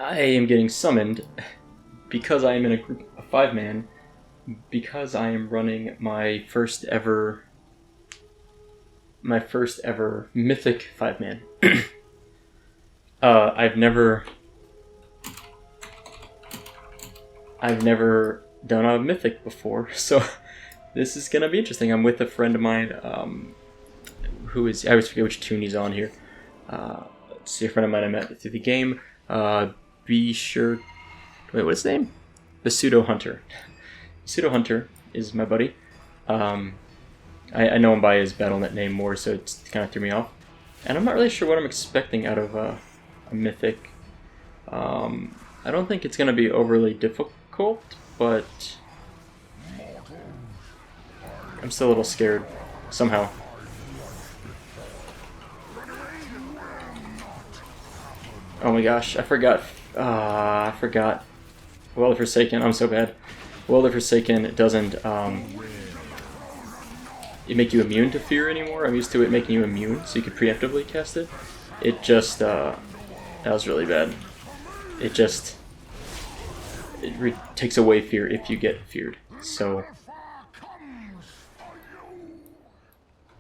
I am getting summoned because I am in a group of 5-man, because I am running my first ever mythic 5-man. I've never done a mythic before, so this is gonna be interesting. I'm with a friend of mine, who is, I always forget which tune he's on here. Let's see, a friend of mine I met through the game. Be sure, wait, what's his name? The Pseudo Hunter. Pseudo Hunter is my buddy. I know him by his BattleNet name more, so it kind of threw me off. And I'm not really sure what I'm expecting out of a mythic. I don't think it's going to be overly difficult, but I'm still a little scared, somehow. Oh my gosh, I forgot. World of Forsaken, I'm so bad. World of Forsaken, it doesn't it make you immune to fear anymore. I'm used to it making you immune, so you could preemptively cast it. It just, that was really bad. It takes away fear if you get feared. So,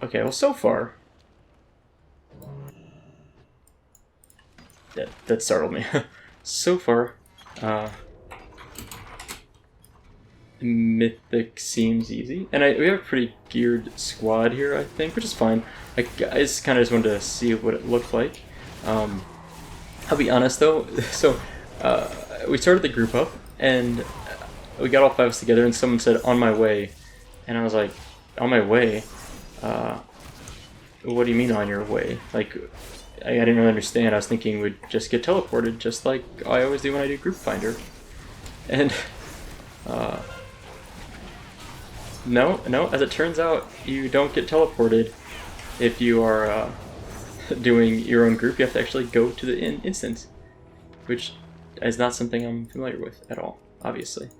okay, well, so far, that startled me. So far, mythic seems easy, and we have a pretty geared squad here, I think, which is fine. I just kind of wanted to see what it looked like. I'll be honest though, so we started the group up, and we got all 5 of us together, and someone said, "On my way," and I was like, "On my way? What do you mean on your way?" Like, I didn't really understand. I was thinking we'd just get teleported, just like I always do when I do Group Finder. And no, as it turns out, you don't get teleported if you are doing your own group. You have to actually go to the instance, which is not something I'm familiar with at all, obviously.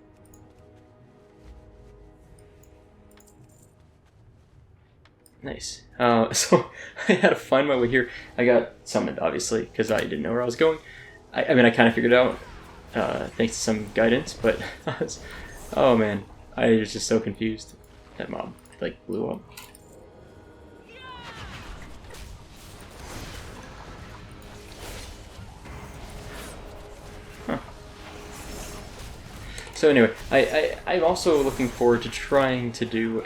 Nice. So I had to find my way here. I got summoned, obviously, because I didn't know where I was going. I mean, I kind of figured it out, thanks to some guidance, but oh man, I was just so confused. That mob, like, blew up. Huh. So anyway, I'm also looking forward to trying to do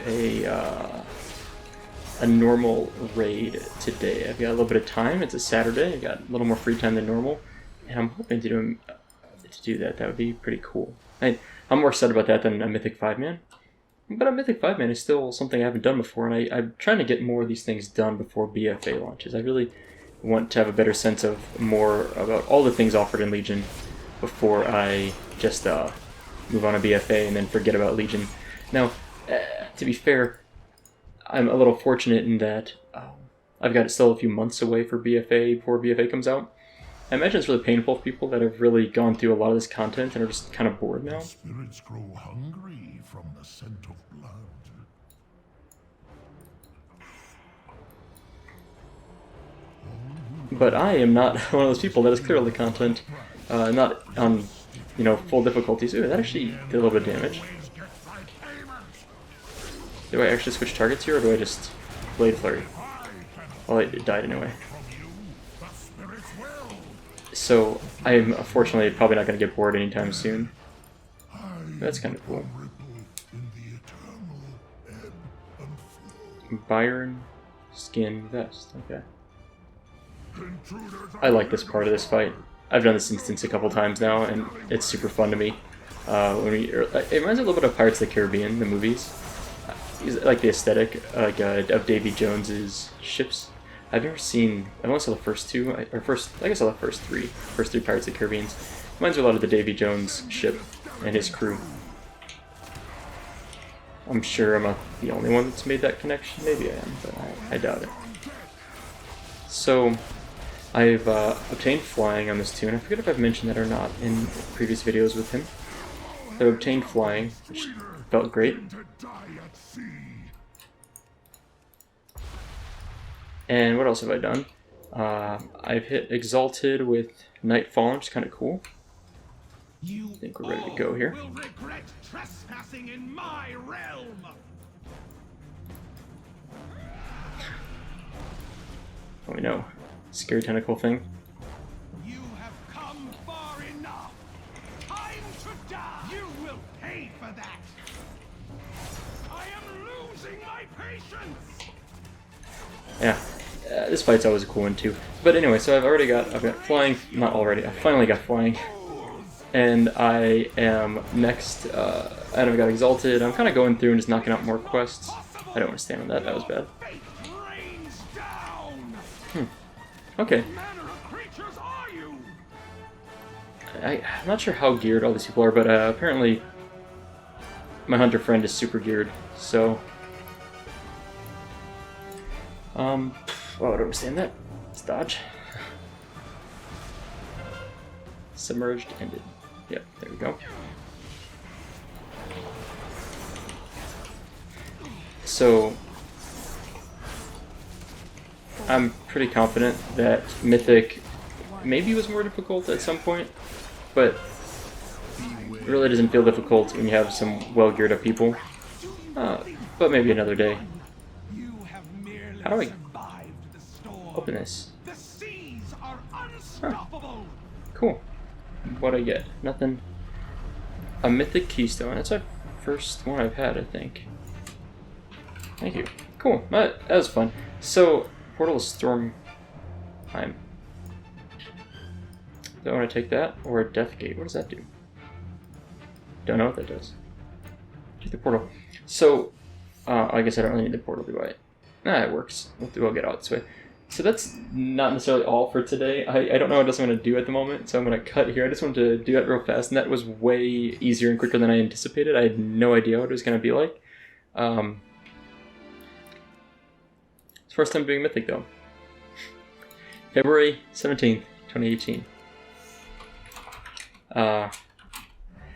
a normal raid today. I've got a little bit of time. It's a Saturday. I've got a little more free time than normal, and I'm hoping to do that. That would be pretty cool. I'm more excited about that than a Mythic 5-man. But a Mythic 5-man is still something I haven't done before, and I'm trying to get more of these things done before BFA launches. I really want to have a better sense of more about all the things offered in Legion before I just move on to BFA and then forget about Legion. Now, to be fair, I'm a little fortunate in that I've got still a few months away for BFA before BFA comes out. I imagine it's really painful for people that have really gone through a lot of this content and are just kind of bored now. Spirits grow hungry from the scent of blood. But I am not one of those people that has cleared all the content, not on, full difficulties. Ooh, that actually did a little bit of damage. Do I actually switch targets here, or do I just Blade Flurry? Well, it died anyway. So, I'm unfortunately probably not going to get bored anytime soon. That's kind of cool. Byron Skin Vest, okay. I like this part of this fight. I've done this instance a couple times now, and it's super fun to me. It reminds me a little bit of Pirates of the Caribbean, the movies. Like the aesthetic of Davy Jones's ships. I've only saw the first two, I guess I saw the first three Pirates of the Caribbean. Reminds me a lot of the Davy Jones ship and his crew. I'm sure I'm not the only one that's made that connection. Maybe I am, but I doubt it. So, I've obtained flying on this tune. I forget if I've mentioned that or not in previous videos with him. I've obtained flying, which felt great. And what else have I done? I've hit Exalted with Nightfall, which is kind of cool. You I think we're ready to go here. will regret trespassing in my realm. Oh, we know. Scary tentacle thing. You have come far enough. Time to die. You will pay for that. I am losing my patience. Yeah. This fight's always a cool one too. But anyway, so I've got flying, not already, I finally got flying. And I am next, and I've got exalted. I'm kind of going through and just knocking out more quests. I don't want to stand on that, that was bad. Okay. I'm not sure how geared all these people are, but apparently my hunter friend is super geared, so... well, I don't understand that. Let's dodge. Submerged, ended. Yep, there we go. So, I'm pretty confident that Mythic maybe was more difficult at some point, but it really doesn't feel difficult when you have some well-geared up people. But maybe another day. How do I open this? Huh. Cool. What'd I get? Nothing. A Mythic Keystone. That's our first one I've had, I think. Thank you. Cool. That was fun. So, Portal of Storm Time. Do I want to take that? Or a Death Gate? What does that do? Don't know what that does. Take the portal. So, I guess I don't really need the portal, do I? Nah, it works. We'll get out this way. So that's not necessarily all for today. I don't know what else I'm going to do at the moment, so I'm going to cut here. I just wanted to do that real fast, and that was way easier and quicker than I anticipated. I had no idea what it was going to be like. It's first time doing Mythic, though. February 17th, 2018.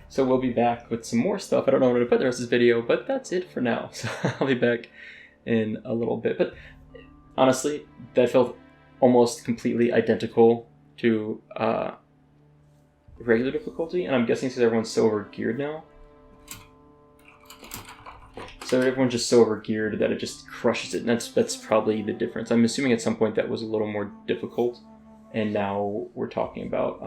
So we'll be back with some more stuff. I don't know where to put the rest of this video, but that's it for now. So I'll be back in a little bit. But honestly, that felt almost completely identical to regular difficulty, and I'm guessing because everyone's so over-geared now. So everyone's just so over-geared that it just crushes it, and that's probably the difference. I'm assuming at some point that was a little more difficult, and now we're talking about,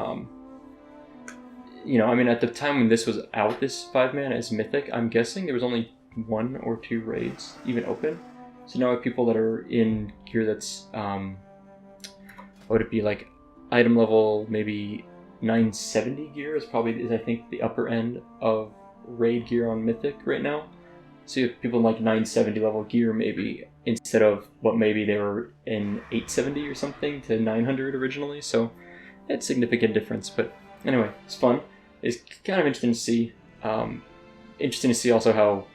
you know, I mean, at the time when this was out, this 5-man as Mythic, I'm guessing there was only 1 or 2 raids even open. So now I have people that are in gear that's, what would it be, like, item level maybe 970 gear is probably, I think, the upper end of raid gear on Mythic right now. So you have people in like 970 level gear maybe, instead of what maybe they were in 870 or something to 900 originally. So it's a significant difference, but anyway, it's fun. It's kind of interesting to see. Interesting to see also how,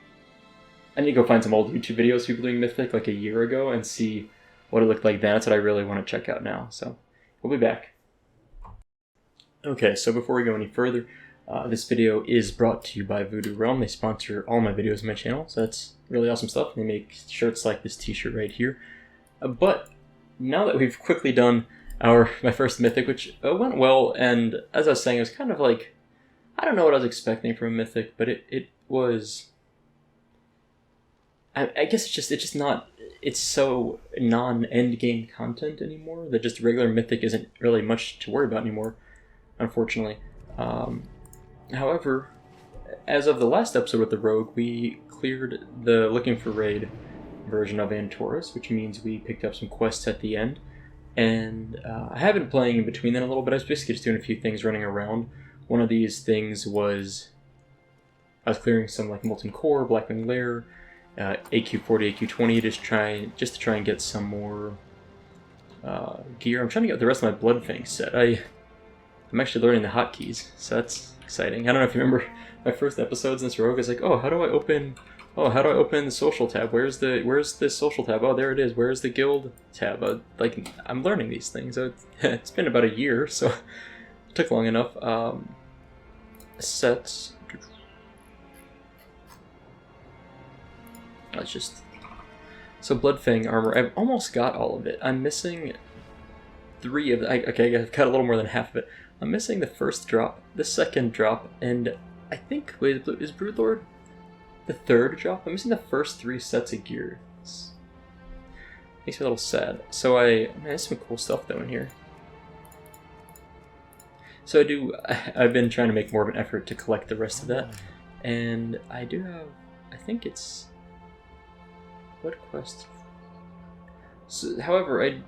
I need to go find some old YouTube videos of people doing Mythic like a year ago and see what it looked like then. That's what I really want to check out now. So we'll be back. Okay, so before we go any further, this video is brought to you by Voodoo Realm. They sponsor all my videos on my channel, so that's really awesome stuff. They make shirts like this t-shirt right here. But now that we've quickly done my first Mythic, which went well, and as I was saying, it was kind of like, I don't know what I was expecting from a Mythic, but it was... I guess it's just not, it's so non-end game content anymore that just regular Mythic isn't really much to worry about anymore, unfortunately. However, as of the last episode with the Rogue, we cleared the Looking for Raid version of Antorus, which means we picked up some quests at the end. And I have been playing in between then a little bit. I was basically just doing a few things running around. One of these things was I was clearing some like Molten Core, Blackwing Lair, AQ40, AQ20, just to try and get some more gear. I'm trying to get the rest of my Bloodfang set. I'm actually learning the hotkeys, so that's exciting. I don't know if you remember my first episodes in this Rogue. It's like, oh, how do I open the social tab? Where's the social tab? Oh, there it is. Where's the guild tab? Like, I'm learning these things. It's been about a year, so it took long enough. Sets. Let's just... So Bloodfang armor, I've almost got all of it. I'm missing 3 of the... Okay, I've got a little more than half of it. I'm missing the first drop, the second drop, and I think... Wait, is Broodlord the third drop? I'm missing the first 3 sets of gear. Makes me a little sad. So man, there's some cool stuff though in here. So I've been trying to make more of an effort to collect the rest of that. And I do have, I think it's... What quest? So, however, I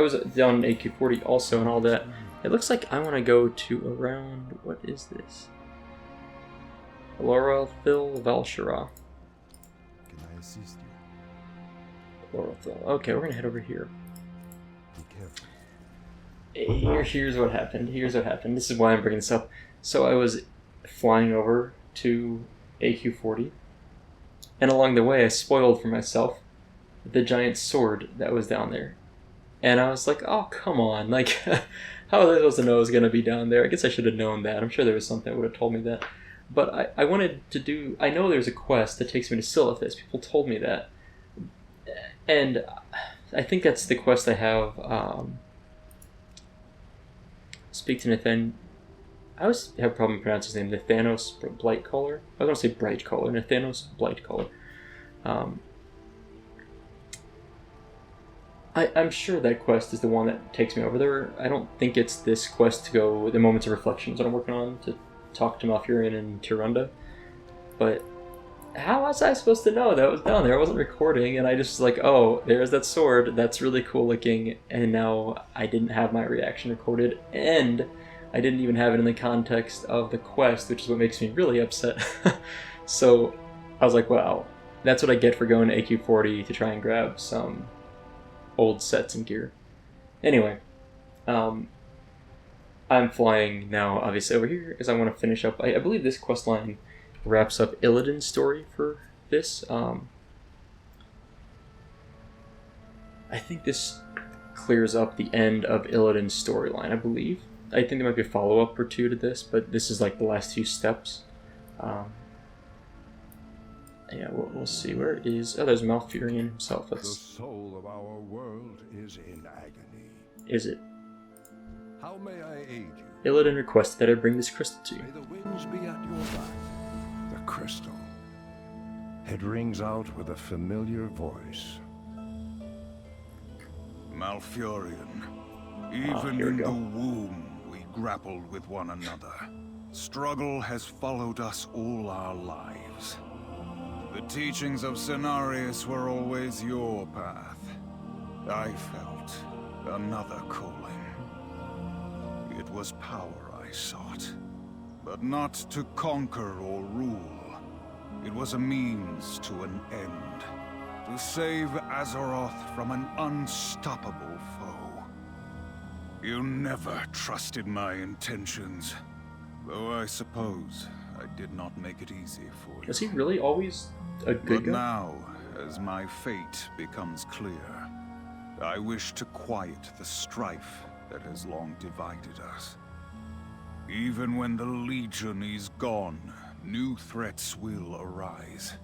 was down in AQ40 also and all that. It looks like I want to go to around... What is this? Chlorophyll Valshara. Can I assist you? Chlorophyll. Okay, we're gonna head over here. Be careful. Here's what happened. This is why I'm bringing this up. So I was flying over to AQ40, and along the way I spoiled for myself the giant sword that was down there. And I was like, oh, come on. Like, how was I supposed to know it was going to be down there? I guess I should have known that. I'm sure there was something that would have told me that. But I wanted to do... I know there's a quest that takes me to Silithus. People told me that. And I think that's the quest I have. Speak to Nathan. I always have a problem pronouncing his name. Nathanos Blightcaller. I was going to say Brightcaller. Nathanos Blightcaller. I'm sure that quest is the one that takes me over there. I don't think it's this quest to go... The Moments of Reflections that I'm working on to talk to Malfurion and Tyrande. But... how was I supposed to know that was down there? I wasn't recording, and I just was like, oh, there's that sword, that's really cool looking, and now I didn't have my reaction recorded, and I didn't even have it in the context of the quest, which is what makes me really upset. So I was like, wow, that's what I get for going to AQ40 to try and grab some old sets and gear. Anyway, I'm flying now, obviously, over here, because I want to finish up, I believe this quest line wraps up Illidan's story for this. I think this clears up the end of Illidan's storyline, I believe. I think there might be a follow-up or two to this, but this is like the last few steps. Yeah, we'll see. Where is... Oh, there's Malfurion himself. The soul of our world is in agony. Is it? How may I aid you? Illidan requested that I bring this crystal to you. May the winds be at your back. The crystal. It rings out with a familiar voice. Malfurion, here even we in go. the womb we grappled with one another. Struggle has followed us all our lives. The teachings of Cenarius were always your path. I felt another calling. It was power I sought, but not to conquer or rule. It was a means to an end, to save Azeroth from an unstoppable foe. You never trusted my intentions, though I suppose I did not make it easy for you. Is he really always a good But guy? now, as my fate becomes clear, I wish to quiet the strife that has long divided us. Even when the Legion is gone, new threats will arise.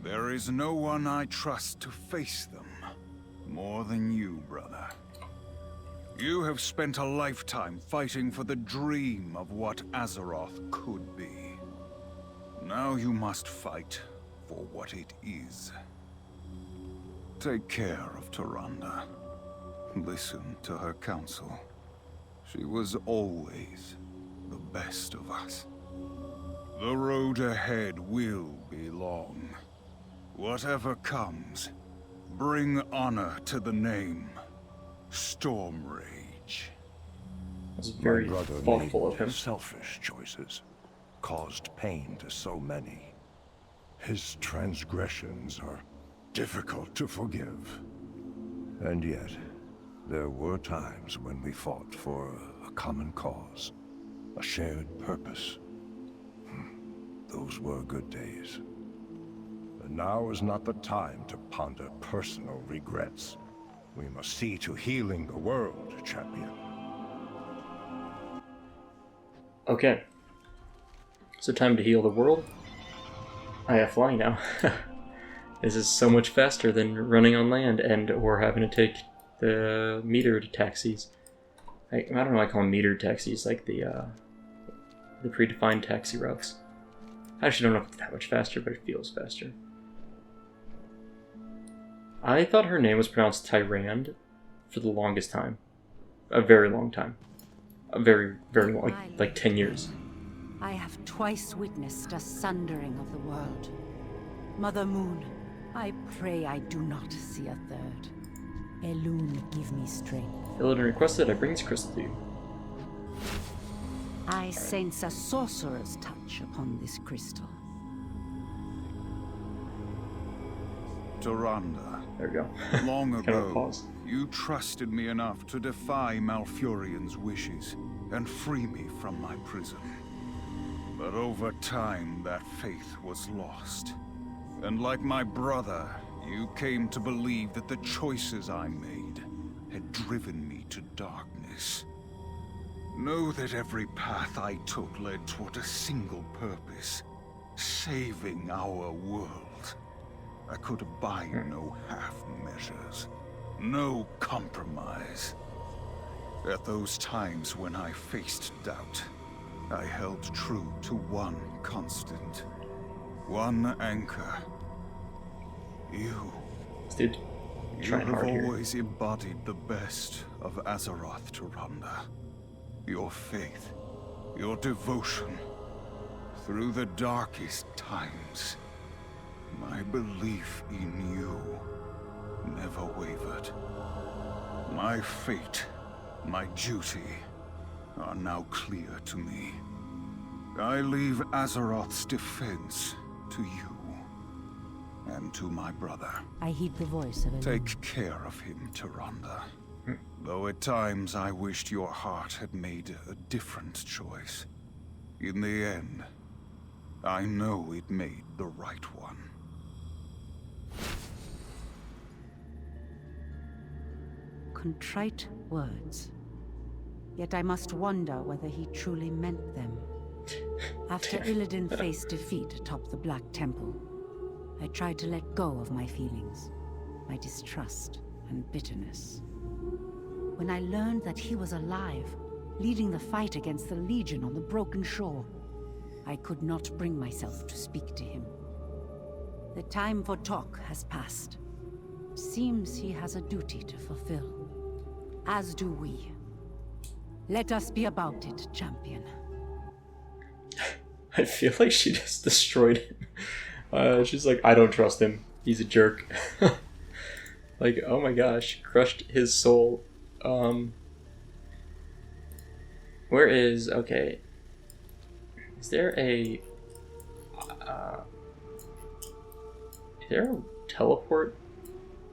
There is no one I trust to face them, more than you, brother. You have spent a lifetime fighting for the dream of what Azeroth could be. Now you must fight for what it is. Take care of Tyrande. Listen to her counsel. She was always the best of us. The road ahead will be long. Whatever comes, bring honor to the name Stormrage. That's very My brother thoughtful made of him. selfish choices, caused pain to so many. His transgressions are difficult to forgive. And yet, there were times when we fought for a common cause, a shared purpose. Those were good days. But now is not the time to ponder personal regrets. We must see to healing the world, champion. Okay. So time to heal the world. I have flying now. This is so much faster than running on land and or having to take the metered taxis. I don't know why I call them meter taxis, like the predefined taxi routes. I actually don't know if it's that much faster, but it feels faster. I thought her name was pronounced Tyrande for the longest time. A very long time. A very, very long, like 10 years. I have twice witnessed a sundering of the world. Mother Moon, I pray I do not see a third. Elune, give me strength. Illidan requested I bring this crystal to you. I sense a sorcerer's touch upon this crystal. Tyrande, There we go. long Kind of a ago, pause. you trusted me enough to defy Malfurion's wishes and free me from my prison. But over time, that faith was lost. And like my brother, you came to believe that the choices I made had driven me to darkness. Know that every path I took led toward a single purpose: saving our world. I could abide no half measures, no compromise. At those times when I faced doubt, I held true to one constant, one anchor. You. Dude, You trying have hard here. always embodied the best of Azeroth, Tyrande. Your faith, your devotion. Through the darkest times, my belief in you never wavered. My fate, my duty, are now clear to me. I leave Azeroth's defense to you and to my brother. I heed the voice of Elune. Take care of him, Tyrande. Though at times I wished your heart had made a different choice. In the end, I know it made the right one. Contrite words. Yet I must wonder whether he truly meant them. After Illidan faced defeat atop the Black Temple, I tried to let go of my feelings, my distrust and bitterness. When I learned that he was alive, leading the fight against the Legion on the Broken Shore, I could not bring myself to speak to him. The time for talk has passed. Seems he has a duty to fulfill. As do we. Let us be about it, champion. I feel like she just destroyed him. She's like, I don't trust him. He's a jerk. Like, oh my gosh, crushed his soul. Where is... Okay. Is there a... is there a teleport?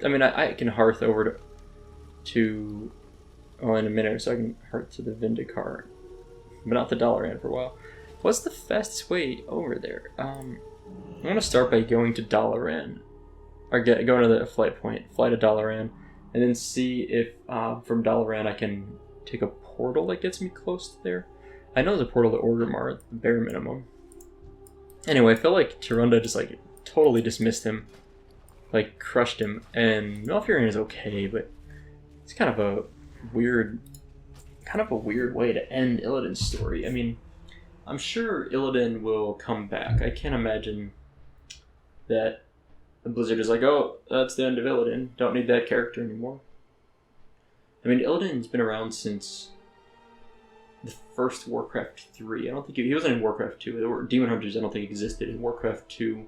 I mean, I can hearth over to... Oh, in a minute, so I can hearth to the Vindicar. But not the Dalaran for a while. What's the fastest way over there? I'm going to start by going to Dalaran. Or go to the flight point, fly to Dalaran, and then see if from Dalaran I can take a portal that gets me close to there. I know there's a portal to Orgrimmar at the bare minimum. Anyway, I feel like Tyrande just like totally dismissed him, like crushed him, and Malfurion is okay, but it's kind of a weird way to end Illidan's story. I mean, I'm sure Illidan will come back. I can't imagine that Blizzard is like, oh, that's the end of Illidan. Don't need that character anymore. I mean, Illidan's been around since the first Warcraft 3. I don't think he wasn't in Warcraft 2. There were Demon Hunters I don't think existed in Warcraft 2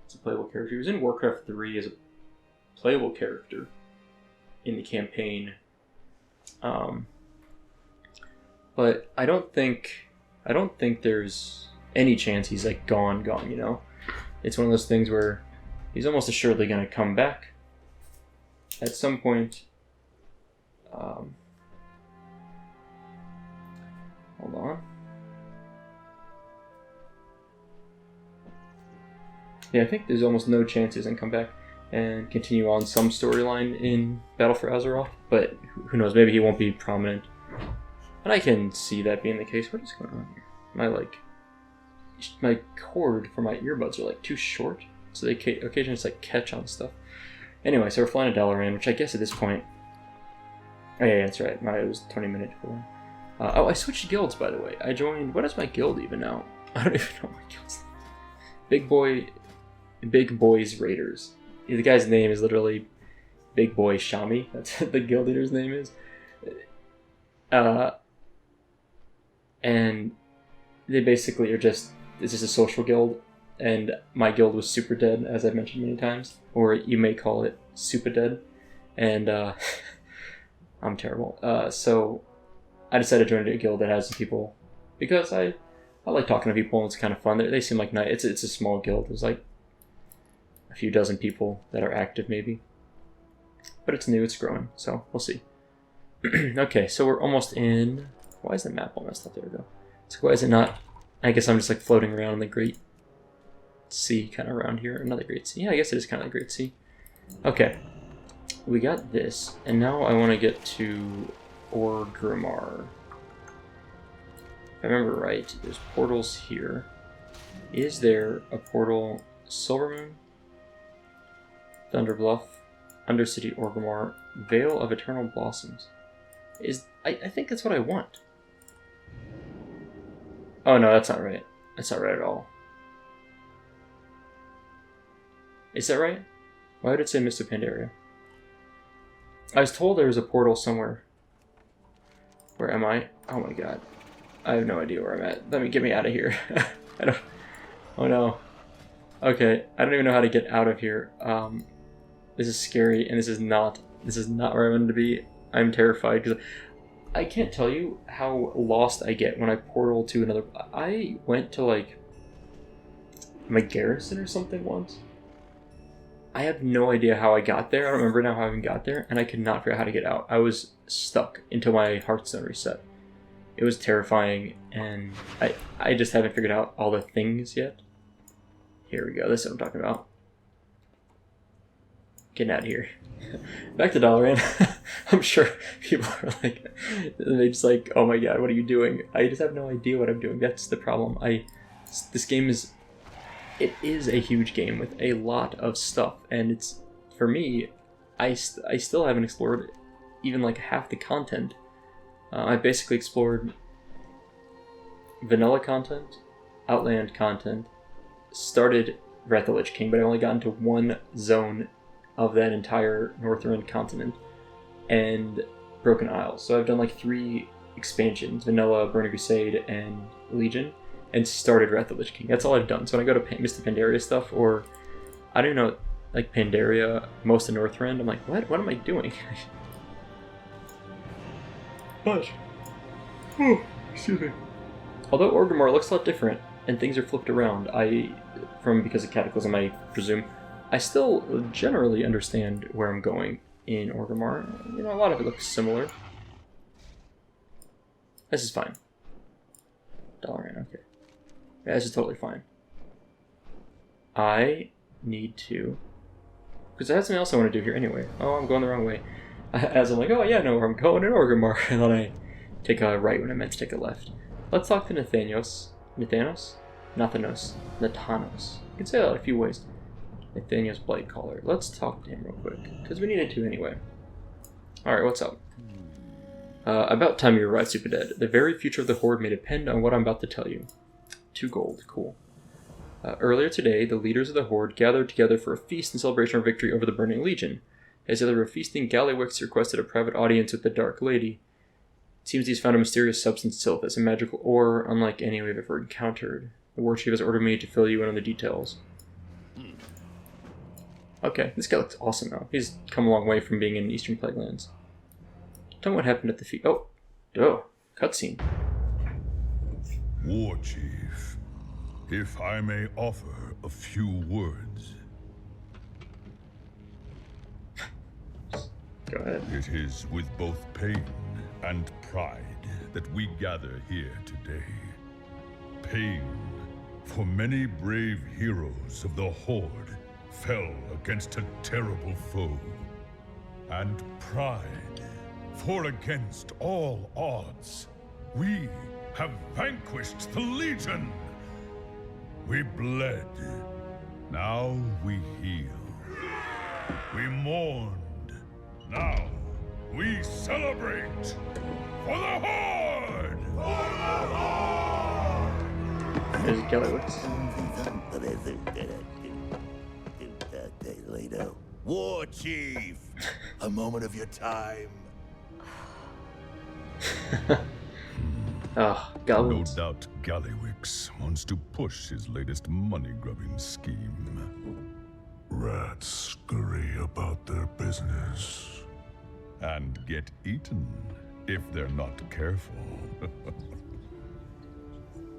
as a playable character. He was in Warcraft 3 as a playable character in the campaign. But I don't think there's any chance he's like gone, you know? It's one of those things where he's almost assuredly going to come back at some point. Hold on. Yeah, I think there's almost no chance he's going to come back and continue on some storyline in Battle for Azeroth, but who knows, maybe he won't be prominent. And I can see that being the case. What is going on here? My cord for my earbuds are like too short, so they occasionally just like catch on stuff. Anyway, so we're flying to Dalaran, which I guess at this point Oh yeah, that's right. It was 20 minutes before. Oh, I switched guilds, by the way. I joined... What is my guild even now? I don't even know my guild's name. Big Boys Raiders. The guy's name is literally Big Boy Shami. That's what the guild leader's name is. And they basically are just... It's just a social guild. And my guild was super dead, as I've mentioned many times. Or you may call it super dead. And I'm terrible. So I decided to join a guild that has some people. Because I like talking to people and it's kind of fun. They seem like nice. It's a small guild. There's like a few dozen people that are active maybe. But it's new, it's growing, so we'll see. Okay, so we're almost in... Why is the map all messed up? There we go. So why is it not... I guess I'm just like floating around in the Great Sea kind of around here. Another Great Sea. Yeah, I guess it is kind of the Great Sea. Okay. We got this, and now I want to get to Orgrimmar. If I remember right, there's portals here. Is there a portal Silvermoon, Thunderbluff, Undercity Orgrimmar, Vale of Eternal Blossoms? I think that's what I want. Oh no, that's not right. That's not right at all. Is that right? Why would it say Mr. Pandaria? I was told there was a portal somewhere. Where am I? Oh my god. I have no idea where I'm at. Get me out of here. I don't... Oh no. Okay, I don't even know how to get out of here. This is scary, and this is not where I wanted to be. I'm terrified, because I can't tell you how lost I get when I portal to another... I went to, like, my garrison or something once. I have no idea how I got there. I don't remember now how I even got there, and I could not figure out how to get out. I was stuck until my Hearthstone reset. It was terrifying, and I just haven't figured out all the things yet. Here we go. This is what I'm talking about. Getting out of here. Back to Dalaran. I'm sure people are like, they just like, oh my god, what are you doing? I just have no idea what I'm doing. That's the problem. This game is... It is a huge game with a lot of stuff, and it's, for me, I still haven't explored even like half the content. I basically explored vanilla content, Outland content, started Wrath of the Lich King, but I only got into one zone of that entire northern continent, and Broken Isles. So I've done like 3 expansions, Vanilla, Burning Crusade, and Legion, and started Wrath of the Lich King. That's all I've done. So when I go to Mr. Pandaria stuff, or I don't know, like Pandaria, most of Northrend, I'm like, what am I doing? But, oh, excuse me. Although Orgrimmar looks a lot different, and things are flipped around, because of Cataclysm, I presume, I still generally understand where I'm going in Orgrimmar. You know, a lot of it looks similar. This is fine. Dalaran, okay. Yeah, this is totally fine. I need to... Because I have something else I want to do here anyway. Oh, I'm going the wrong way. As I'm like, oh yeah, no, I'm going in Orgrimmar. And then I take a right when I meant to take a left. Let's talk to Nathanos. Nathanos? You can say that a few ways. Nathaniel's Blightcaller. Let's talk to him real quick, because we needed to anyway. Alright, what's up? About time you arrived, Super Dead. The very future of the Horde may depend on what I'm about to tell you. 2 gold, cool. Earlier today, the leaders of the Horde gathered together for a feast in celebration of victory over the Burning Legion. As they were feasting, Gallywix requested a private audience with the Dark Lady. It seems he's found a mysterious substance, Silithus, a magical ore unlike any we've ever encountered. The War Chief has ordered me to fill you in on the details. Okay, this guy looks awesome now. He's come a long way from being in Eastern Plaguelands. Tell me what happened at the feast. Oh, cutscene. War Chief, if I may offer a few words. Go ahead. It is with both pain and pride that we gather here today. Pain, for many brave heroes of the Horde fell against a terrible foe. And pride, for against all odds, we have vanquished the Legion. We bled, now we heal. We mourned, now we celebrate for the Horde! For the Horde! There's Gallywix. War Chief! A moment of your time. Oh, No Gallywix. doubt Gallywix wants to push his latest money-grubbing scheme. Rats scurry about their business. And get eaten if they're not careful.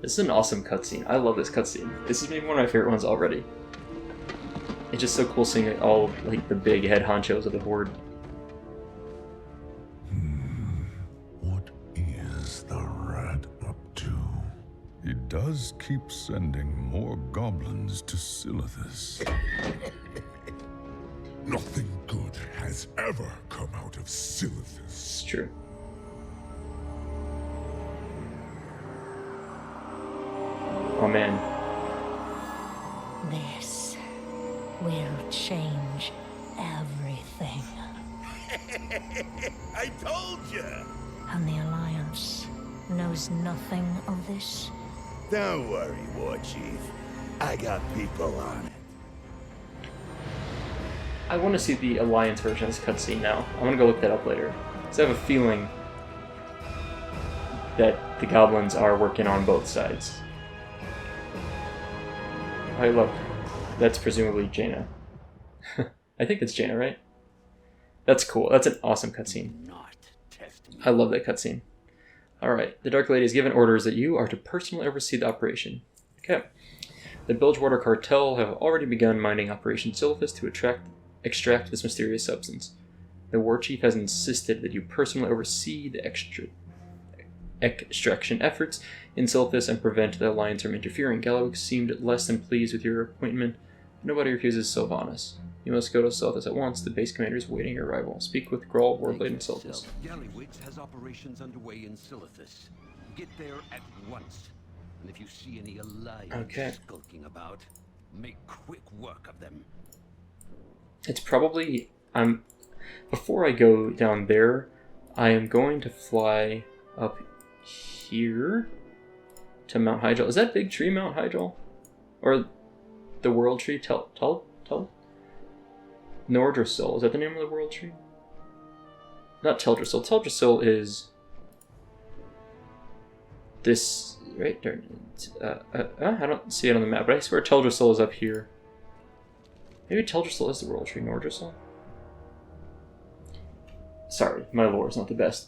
This is an awesome cutscene. I love this cutscene. This is maybe one of my favorite ones already. It's just so cool seeing all like the big head honchos of the Horde. What is the rat up to? He does keep sending more goblins to Silithus. Nothing good has ever come out of Silithus. It's true. Oh man. This will change everything. I told you! And the Alliance knows nothing of this. Don't worry, War Chief. I got people on it. I want to see the Alliance version of this cutscene now. I'm gonna go look that up later. Because I have a feeling that the goblins are working on both sides. Hey, look. That's presumably Jaina. I think that's Jaina, right? That's cool. That's an awesome cutscene. I love that cutscene. Alright, the Dark Lady has given orders that you are to personally oversee the operation. Okay. The Bilgewater Cartel have already begun mining Operation Silithus to extract this mysterious substance. The War Chief has insisted that you personally oversee the extraction efforts in Silithus and prevent the Alliance from interfering. Gallywix seemed less than pleased with your appointment. Nobody refuses Sylvanas. You must go to Silithus at once. The base commander is waiting your arrival. Speak with Grawl, Warblade, and Silithus. Gallywix has operations underway in Silithus. Get there at once. And if you see any Alliance skulking about, make quick work of them. It's probably... before I go down there, I am going to fly up here to Mount Hyjal. Is that big tree Mount Hyjal? Or the World Tree? Nordrassil. Is that the name of the World Tree? Not Teldrassil. Teldrassil is this right there. I don't see it on the map, but I swear Teldrassil is up here. Maybe Teldrassil is the World Tree. Nordrassil? Sorry, my lore is not the best.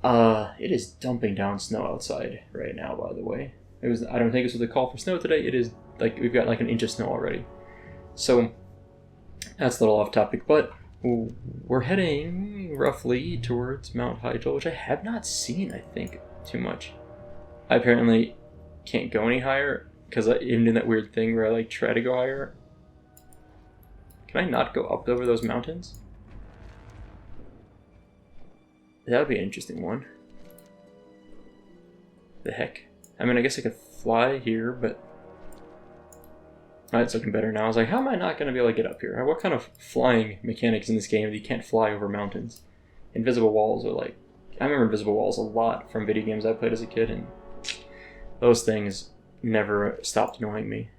It is dumping down snow outside right now, by the way. I don't think it was the call for snow today. It is like we've got like an inch of snow already. So that's a little off topic, but we're heading roughly towards Mount Hyjal, which I have not seen, I think, too much. I apparently can't go any higher because I'm doing that weird thing where I like try to go higher. Can I not go up over those mountains? That would be an interesting one. The heck? I mean, I guess I could fly here, but... It's looking better now. I was like, how am I not going to be able to get up here? What kind of flying mechanics in this game that you can't fly over mountains? Invisible walls are like... I remember invisible walls a lot from video games I played as a kid, and those things never stopped annoying me.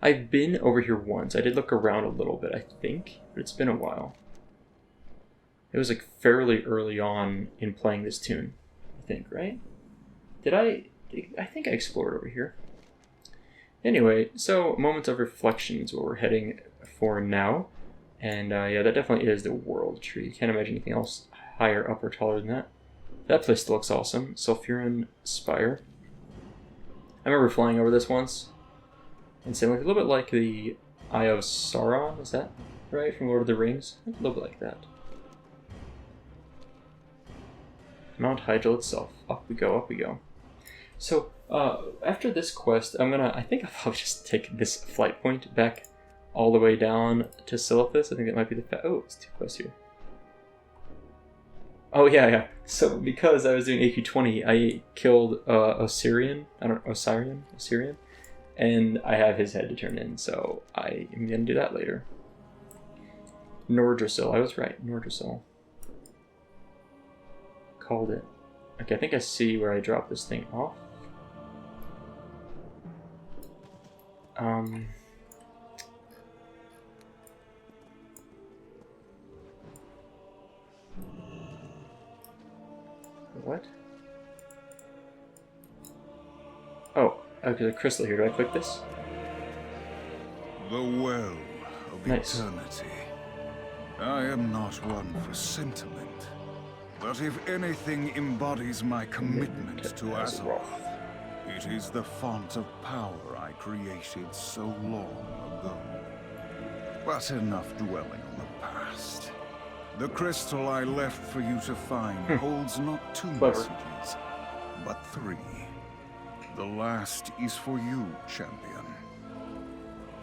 I've been over here once. I did look around a little bit, I think, but it's been a while. It was like fairly early on in playing this tune, I think, right? I think I explored over here. Anyway, so Moments of Reflection is what we're heading for now. And yeah, that definitely is the World Tree. Can't imagine anything else higher up or taller than that. That place looks awesome. Sulfuran Spire. I remember flying over this once. And saying, like, a little bit like the Eye of Sauron, is that right? From Lord of the Rings? A little bit like that. Mount Hyjal itself. Up we go, up we go. So, after this quest, I think I'll probably just take this flight point back all the way down to Silithus. I think that might be the oh, it's 2 quests here. Oh, yeah. So, because I was doing AQ20, I killed Osirian, and I have his head to turn in, so I am going to do that later. Nordrassil, I was right, Nordrassil. called it. Okay, I think I see where I drop this thing off. What? Oh, okay, the crystal here. Do I click this? The well of Nice. eternity. I am not one for sentiment, but if anything embodies my commitment to Azeroth, it is the font of power I created so long ago. But enough dwelling on the past. The crystal I left for you to find holds not 2 Clever. messages, but 3. The last is for you, champion.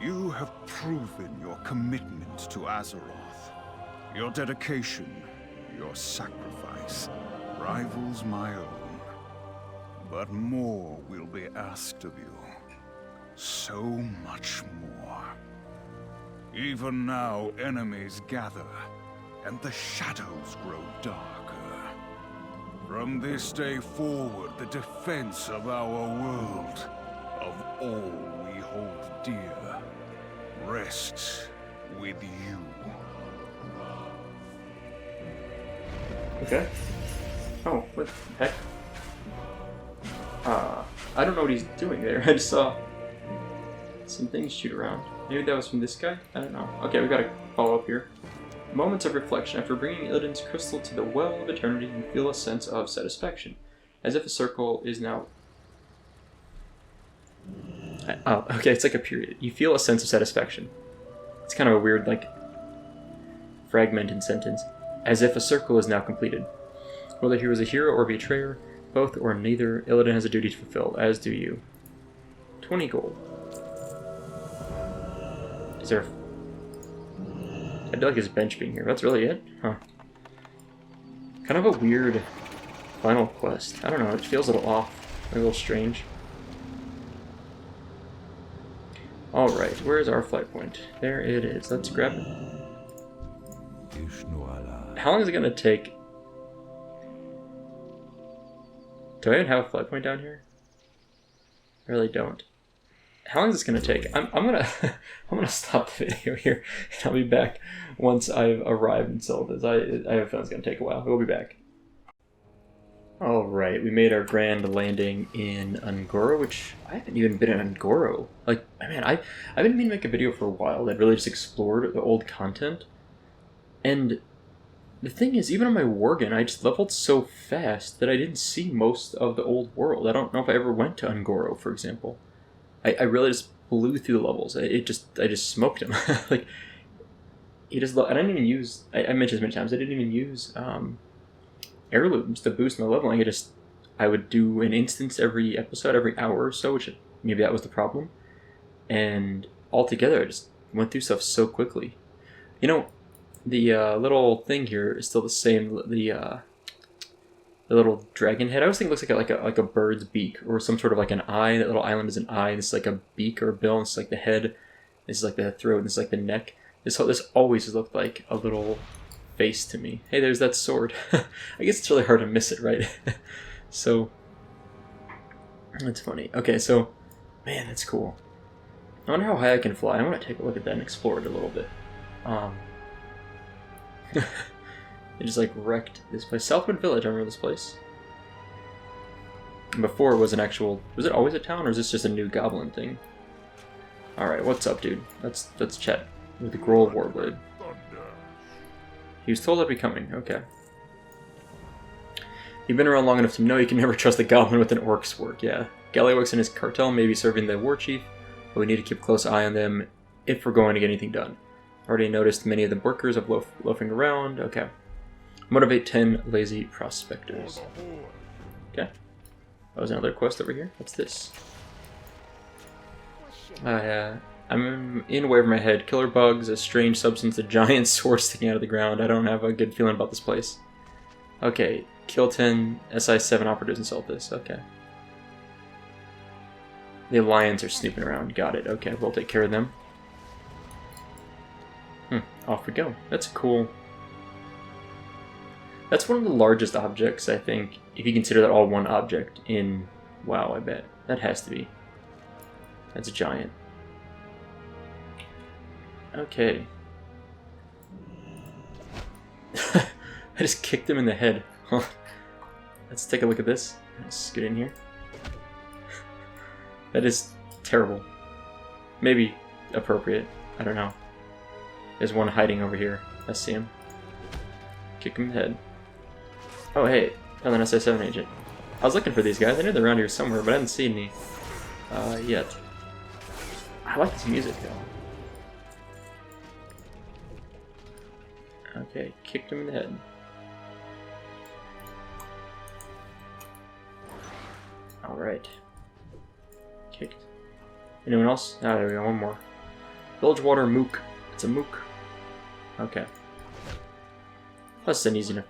You have proven your commitment to Azeroth. Your dedication, your sacrifice, rivals my own. But more will be asked of you. So much more. Even now, enemies gather, and the shadows grow darker. From this day forward, the defense of our world, of all we hold dear, rests with you. Okay. Oh, what the heck? I don't know what he's doing there. I just saw some things shoot around. Maybe that was from this guy? I don't know. Okay, we gotta follow up here. Moments of reflection. After bringing Illidan's crystal to the Well of Eternity, you feel a sense of satisfaction, as if a circle is now... Oh, okay, it's like a period. You feel a sense of satisfaction. It's kind of a weird, like, fragmented sentence. As if a circle is now completed. Whether he was a hero or betrayer, both or neither, Illidan has a duty to fulfill, as do you. 20 gold. Is there... I do like his bench being here. That's really it? Huh. Kind of a weird final quest. I don't know, it feels a little off. A little strange. Alright, where's our flight point? There it is. Let's grab it. How long is it going to take? Do I even have a flight point down here? I really don't. How long is this going to take? I'm gonna I'm gonna stop the video here, and I'll be back once I've arrived in Silithus. I have a feeling it's going to take a while. We'll be back. Alright, we made our grand landing in Un'Goro, which I haven't even been in Un'Goro. Like, man, I've been meaning to make a video for a while that really just explored the old content. And the thing is, even on my Worgen, I just leveled so fast that I didn't see most of the old world. I don't know if I ever went to Un'Goro, for example. I really just blew through the levels. I just smoked him. Like, he just... I didn't even use... I mentioned this many times, I didn't even use heirlooms to boost my leveling. I would do an instance every episode, every hour or so, which maybe that was the problem. And altogether, I just went through stuff so quickly. You know, the little thing here is still the same. The little dragon head. I always think it looks like a bird's beak or some sort of like an eye. That little island is an eye. And this is like a beak or a bill. And it's like the head. This is like the throat. And this is like the neck. This always has looked like a little face to me. Hey, there's that sword. I guess it's really hard to miss it, right? So that's funny. Okay, so man, that's cool. I wonder how high I can fly. I want to take a look at that and explore it a little bit. It just like wrecked this place. Southwood Village, I remember this place. And before it was an actual... Was it always a town, or is this just a new goblin thing? Alright, what's up, dude? Let's chat with the Grohl Warblade. He was told I'd be coming. Okay. You've been around long enough to know you can never trust a goblin with an orc's work. Yeah. Gallywix and his cartel may be serving the war chief, but we need to keep a close eye on them if we're going to get anything done. Already noticed many of the workers of loafing around. Okay. Motivate 10 lazy prospectors. Okay. That was another quest over here. What's this? I'm in way over my head. Killer bugs, a strange substance, a giant sword sticking out of the ground. I don't have a good feeling about this place. Okay. Kill 10 SI-7 operatives and sell this. Okay. The Alliance are snooping around. Got it. Okay, we'll take care of them. Off we go. That's cool. That's one of the largest objects, I think, if you consider that all one object in WoW, I bet. That has to be. That's a giant. Okay. I just kicked him in the head. Let's take a look at this. Let's get in here. That is terrible. Maybe appropriate. I don't know. There's one hiding over here. I see him. Kick him in the head. Oh hey, found an SI7 agent. I was looking for these guys. I knew they're around here somewhere, but I didn't see any yet. I like this music though. Okay, kicked him in the head. Alright. Kicked. Anyone else? Ah, there we go, one more. Bilgewater Mook. It's a mook. Okay. That's an easy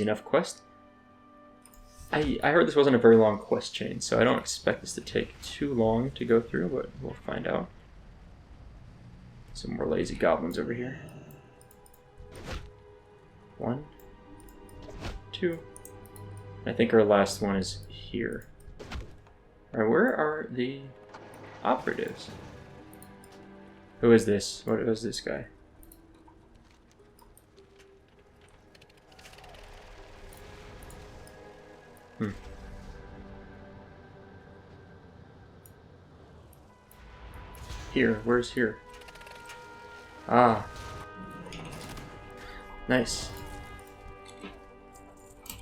enough quest. I heard this wasn't a very long quest chain, so I don't expect this to take too long to go through, but we'll find out. Some more lazy goblins over here. 1, 2. I think our last one is here. Alright, where are the operatives? Who is this? What is this guy? Here, where's here? Ah. Nice.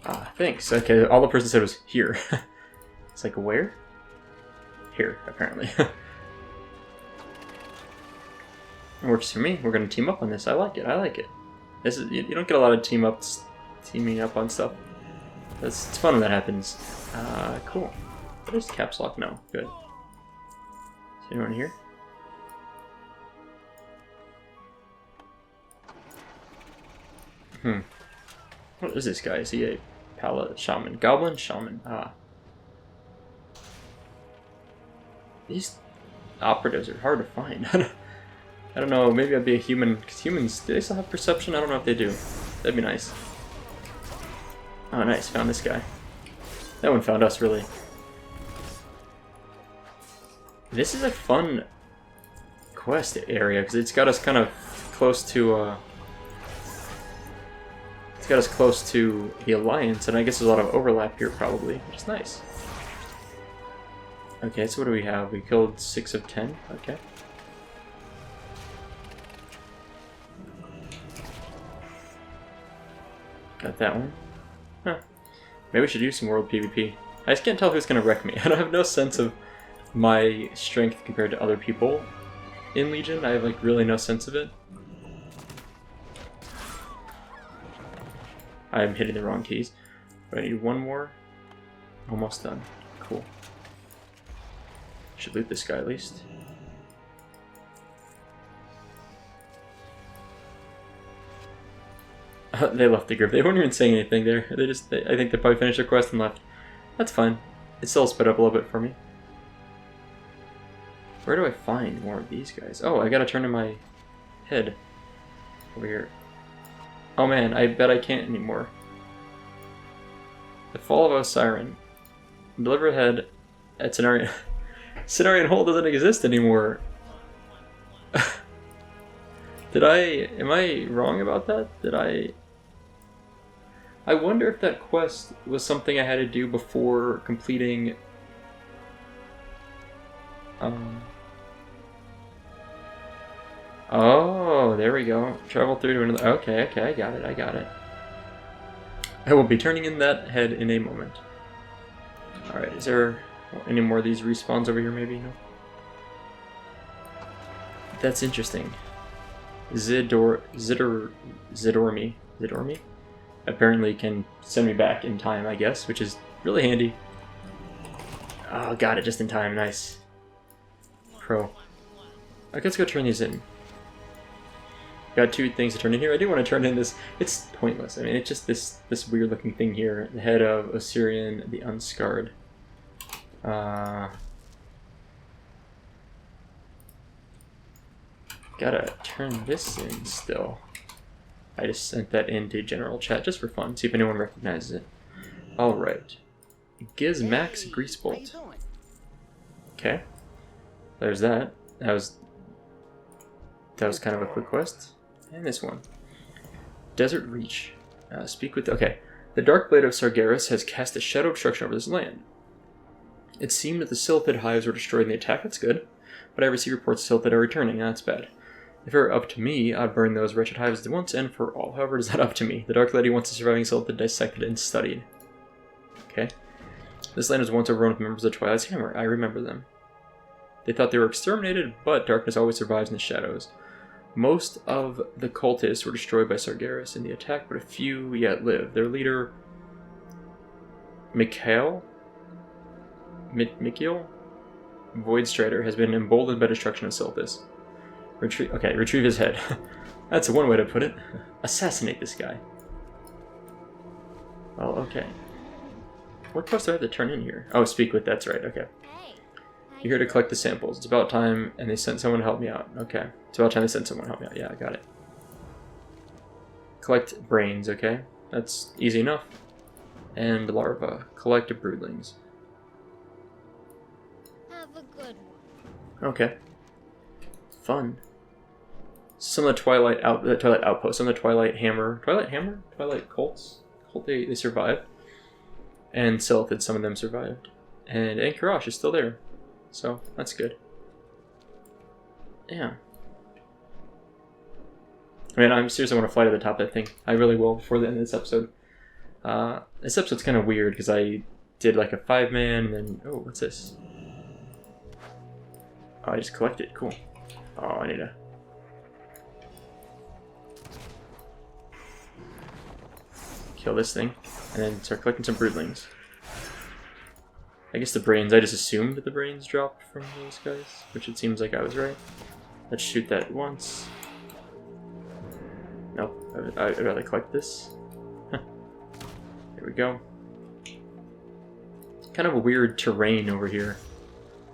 Ah, thanks. Okay, all the person said was here. It's like, where? Here, apparently. It works for me. We're gonna team up on this. I like it. I like it. This is, you don't get a lot of teaming up on stuff. It's fun when that happens. Cool. What is caps lock? No. Good. Is anyone here? What is this guy? Is he a paladin? Shaman? Goblin? Shaman. Ah. These operatives are hard to find. I don't know, maybe I'd be a human, because humans, do they still have perception? I don't know if they do. That'd be nice. Oh nice, found this guy. That one found us, really. This is a fun quest area, because it's got us kind of close to, it's got us close to the Alliance, and I guess there's a lot of overlap here, probably, which is nice. Okay, so what do we have? We killed 6 of 10, okay. Got that one. Huh. Maybe we should do some world PvP. I just can't tell who's gonna wreck me. I don't have no sense of my strength compared to other people in Legion. I have like really no sense of it. I'm hitting the wrong keys. But I need one more. Almost done. Cool. Should loot this guy at least. They left the group. They weren't even saying anything there. I think they probably finished their quest and left. That's fine. It still sped up a little bit for me. Where do I find more of these guys? Oh, I gotta turn in my head. Over here. Oh man, I bet I can't anymore. The Fall of Osiren. Deliver head at Cenarian. Cenarian Hole doesn't exist anymore. Am I wrong about that? I wonder if that quest was something I had to do before completing oh, there we go. Travel through to another. Okay, I got it. I will be turning in that head in a moment. Alright, is there any more of these respawns over here maybe? No? That's interesting. Zidormi apparently can send me back in time, I guess, which is really handy. Oh, got it just in time. Nice. Pro. Okay, let's go turn these in. Got 2 things to turn in here. I do want to turn in this. It's pointless. I mean, it's just this weird looking thing here. The head of Osirian the Unscarred. Gotta turn this in still. I just sent that into general chat just for fun, see if anyone recognizes it. Alright. Gizmax Greasebolt. Okay. There's that. That was kind of a quick quest. And this one. Desert Reach. Speak with... Okay. The Dark Blade of Sargeras has cast a shadow obstruction over this land. It seemed that the Silithid hives were destroyed in the attack. That's good. But I received reports Silithid are returning. That's bad. If it were up to me, I'd burn those wretched hives once and for all. However, it is not up to me. The Dark Lady wants the surviving Silithid dissected and studied. Okay. This land was once overrun with members of Twilight's Hammer. I remember them. They thought they were exterminated, but darkness always survives in the shadows. Most of the cultists were destroyed by Sargeras in the attack, but a few yet live. Their leader, Mikhail, Voidstrider, has been emboldened by destruction of Silithus. Retrieve his head. That's one way to put it. Assassinate this guy. Well, okay. What quest do I have to turn in here? Oh, speak with, that's right, okay. You're here to collect the samples. It's about time, and they sent someone to help me out. Okay. It's about time they sent someone to help me out. Yeah, I got it. Collect brains, okay. That's easy enough. And larva. Collect broodlings. Have a good one. Okay. Fun. Some of the Twilight outposts. Some of the Twilight Hammer. Twilight cults. They survived. And Silithid, some of them survived. And Ankarash is still there. So, that's good. Yeah. I mean, I'm seriously want to fly to the top of that thing. I really will before the end of this episode. This episode's kind of weird because I did like a 5-man and then... Oh, what's this? Oh, I just collected. Cool. Oh, I need to... kill this thing. And then start collecting some broodlings. I guess the brains, I just assumed that the brains dropped from those guys, which it seems like I was right. Let's shoot that once. Nope, I'd rather collect this. There we go. Kind of a weird terrain over here.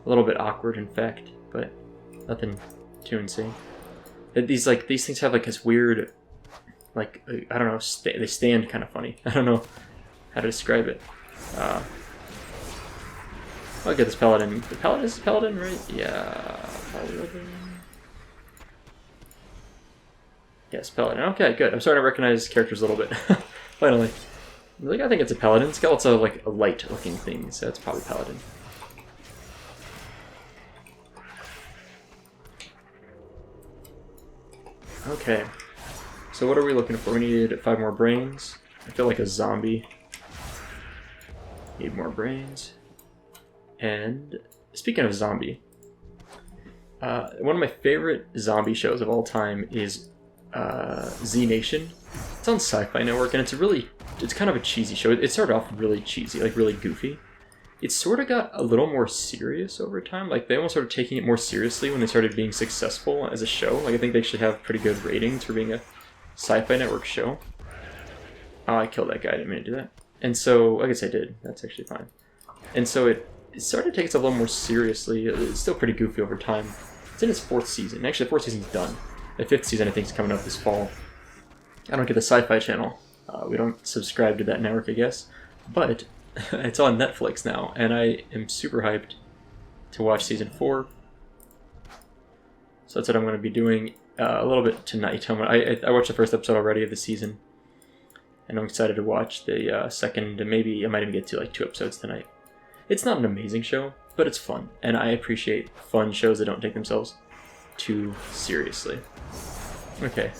A little bit awkward, in fact, but nothing too insane. These things have like this weird, like, I don't know, they stand kind of funny. I don't know how to describe it. I'll get this paladin. The paladin is paladin, right? Yeah, paladin. Yes, paladin. Okay, good. I'm starting to recognize characters a little bit. Finally. I think it's a paladin. It's got lots of like light-looking things, so it's probably paladin. Okay. So what are we looking for? We need 5 more brains. I feel like a zombie. Need more brains. And speaking of zombie, one of my favorite zombie shows of all time is Z Nation. It's on Sci-Fi Network, and it's kind of a cheesy show. It started off really cheesy, like really goofy. It sort of got a little more serious over time. Like they almost started taking it more seriously when they started being successful as a show. Like I think they actually have pretty good ratings for being a Sci-Fi Network show. Oh, I killed that guy. I didn't mean to do that. And so, I guess I did. That's actually fine. And so it started to take itself a little more seriously. It's still pretty goofy over time. It's in its 4th season. Actually, the 4th season's done. The 5th season, I think, is coming up this fall. I don't get the Sci-Fi Channel. We don't subscribe to that network, I guess. But it's on Netflix now, and I am super hyped to watch season 4. So that's what I'm going to be doing a little bit tonight. I watched the first episode already of the season, and I'm excited to watch the second, and maybe I might even get to like 2 episodes tonight. It's not an amazing show, but it's fun, and I appreciate fun shows that don't take themselves too seriously. Okay,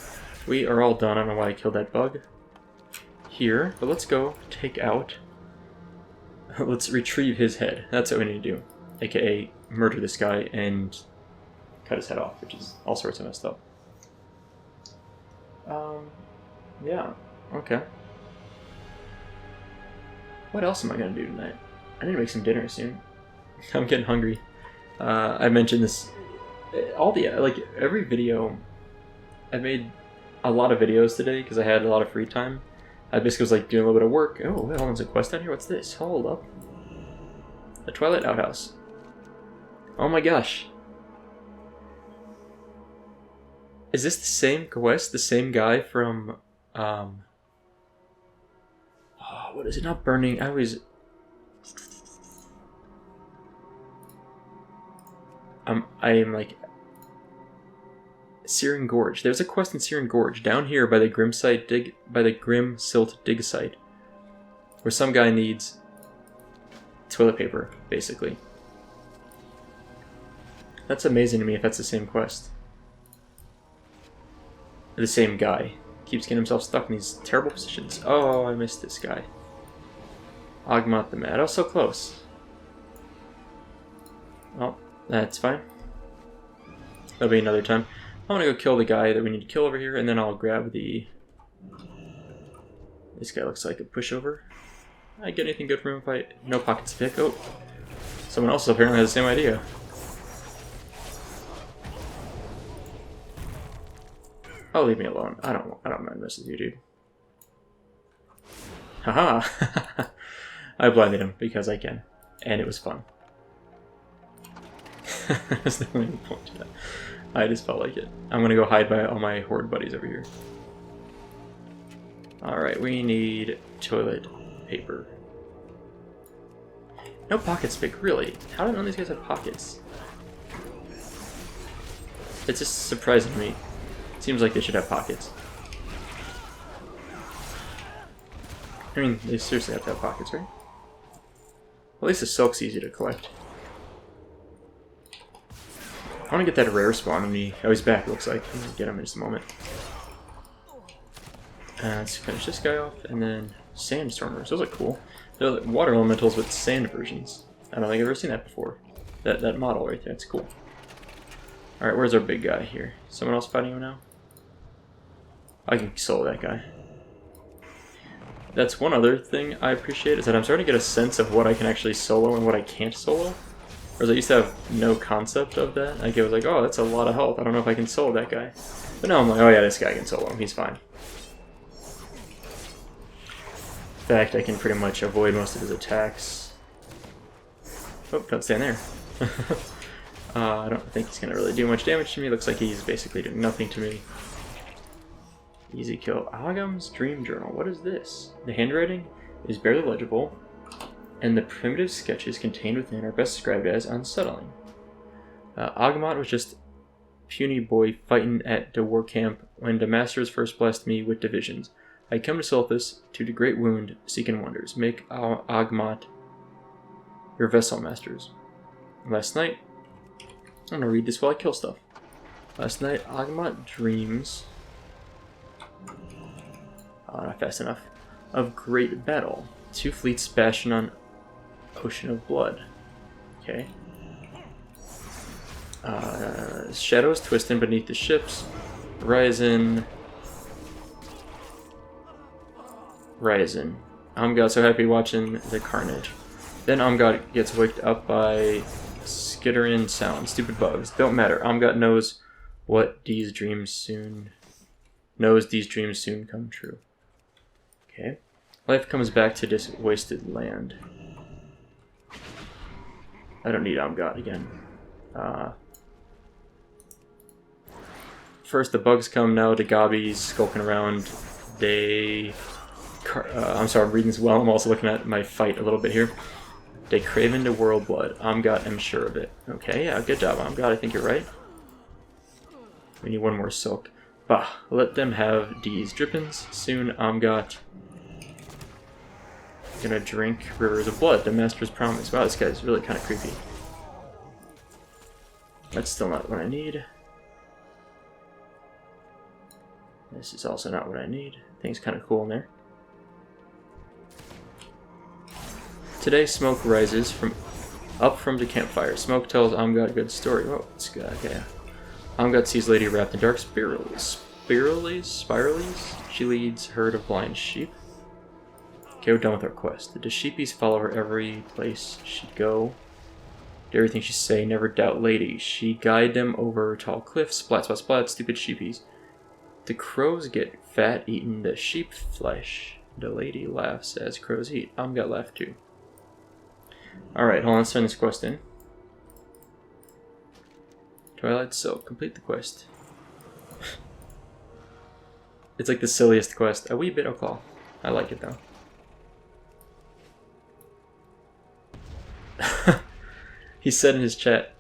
we are all done. I don't know why I killed that bug here, but let's go take out... Let's retrieve his head. That's what we need to do, aka murder this guy and cut his head off, which is all sorts of messed up. Yeah, okay. What else am I gonna do tonight? I need to make some dinner soon. I'm getting hungry. I mentioned this, every video, I made a lot of videos today because I had a lot of free time. I basically was like doing a little bit of work. Oh, hold on, there's a quest down here. What's this? Hold up. The Twilight Outhouse. Oh my gosh. Is this the same quest? The same guy from Oh, what is it? Not burning. I always. I am like. Searing Gorge. There's a quest in Searing Gorge down here by the Grim Silt dig site, where some guy needs toilet paper, basically. That's amazing to me if that's the same quest. The same guy keeps getting himself stuck in these terrible positions. Oh, I missed this guy. Ogmont the Mad. Oh, so close. Oh, that's fine. That'll be another time. I want to go kill the guy that we need to kill over here, and then I'll grab the... This guy looks like a pushover. I get anything good from him if I... No pockets to pick. Oh. Someone else apparently has the same idea. Oh, leave me alone. I don't mind messing with you, dude. Haha! I blinded him because I can. And it was fun. There's the only point to that. I just felt like it. I'm gonna go hide by all my horde buddies over here. Alright, we need toilet paper. No pockets pick, really? How do none of these guys have pockets? It's just surprising to me. Seems like they should have pockets. I mean, they seriously have to have pockets, right? At least the silk's easy to collect. I want to get that rare spawn when he... Oh, he's back, looks like. I'm going to get him in just a moment. Let's finish this guy off, and then Sandstormers. Those look cool. They're like water elementals with sand versions. I don't think I've ever seen that before. That model right there, that's cool. Alright, where's our big guy here? Someone else fighting him now? I can solo that guy. That's one other thing I appreciate, is that I'm starting to get a sense of what I can actually solo and what I can't solo. Whereas I used to have no concept of that. Like, I was like, oh, that's a lot of health. I don't know if I can solo that guy. But now I'm like, oh yeah, this guy can solo him. He's fine. In fact, I can pretty much avoid most of his attacks. Oh, don't stand there. I don't think he's going to really do much damage to me. Looks like he's basically doing nothing to me. Easy kill. Agham's Dream Journal. What is this? The handwriting is barely legible, and the primitive sketches contained within are best described as unsettling. Aghamot was just puny boy fighting at the war camp when the masters first blessed me with divisions. I come to Silithus to the great wound, seeking wonders. Make Aghamot your vessel masters. Last night, I'm gonna read this while I kill stuff. Last night, Aghamot dreams... not fast enough. Of great battle. 2 fleets bashing on ocean of blood. Okay. Shadows twisting beneath the ships. Ryzen. Amgad so happy watching the carnage. Then Amgad gets waked up by skittering sound. Stupid bugs. Don't matter. Amgad knows these dreams soon come true. Okay. Life comes back to this wasted land. I don't need Amgad again. First the bugs come, now the gobbies skulking around. I'm sorry, I'm reading this well. I'm also looking at my fight a little bit here. They craven the world blood. Amgad, I'm sure of it. Okay, yeah, good job, Amgad. I think you're right. We need one more silk. Bah, let them have these drippings. Soon Amgad gonna drink rivers of blood. The master's promise. Wow, this guy's really kind of creepy. That's still not what I need. This is also not what I need. Thing's kind of cool in there. Today, smoke rises up from the campfire. Smoke tells Amgad a good story. Oh, it's good. Okay. Amgad sees lady wrapped in dark spiralies. Spiralies? She leads herd of blind sheep. Okay, we're done with our quest. The sheepies follow her every place she'd go. Do everything she say, never doubt lady. She guide them over tall cliffs. Splat, splat, splat, stupid sheepies. The crows get fat eating the sheep flesh. The lady laughs as crows eat. Amgad laughed too. Alright, hold on, let's turn this quest in. Twilight Silk, complete the quest. It's like the silliest quest. A wee bit of claw. I like it though. He said in his chat,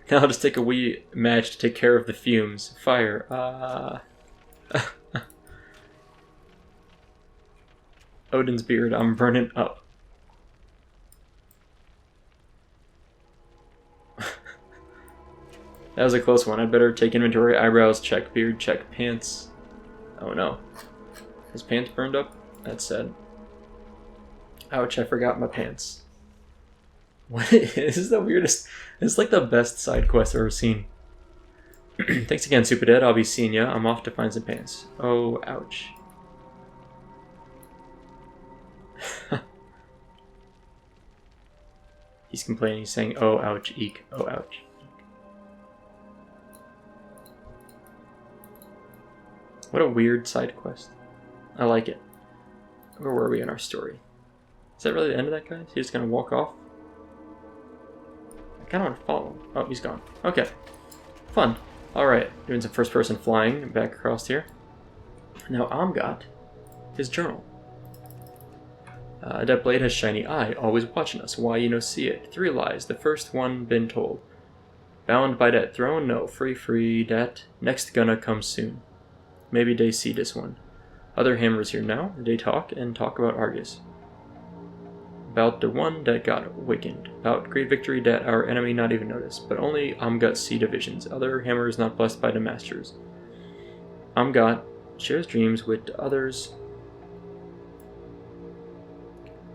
"Now I'll just take a wee match to take care of the fumes. Fire. Odin's beard. I'm burning up." That was a close one. I'd better take inventory. Eyebrows, check. Beard, check. Pants. Oh no. His pants burned up? That's sad. Ouch, I forgot my pants. What is this? Is the weirdest. It's like the best side quest I've ever seen. Thanks again, Super Dead. I'll be seeing ya. I'm off to find some pants. Oh, ouch. He's complaining. He's saying, oh, ouch, eek. Oh, ouch. What a weird side quest. I like it. Where were we in our story? Is that really the end of that guy? Is he just gonna walk off? I kinda want to follow him. Oh, he's gone. Okay. Fun. Alright, doing some first person flying back across here. Now Amgat, his journal. That blade has shiny eye, always watching us. Why you no see it? 3 lies, the first one been told. Bound by that throne? No, free, that. Next gonna come soon. Maybe they see this one. Other hammers here now. They talk about Argus. About the one that got awakened. About great victory that our enemy not even noticed. But only Amgat see divisions. Other hammers not blessed by the masters. Amgat shares dreams with others.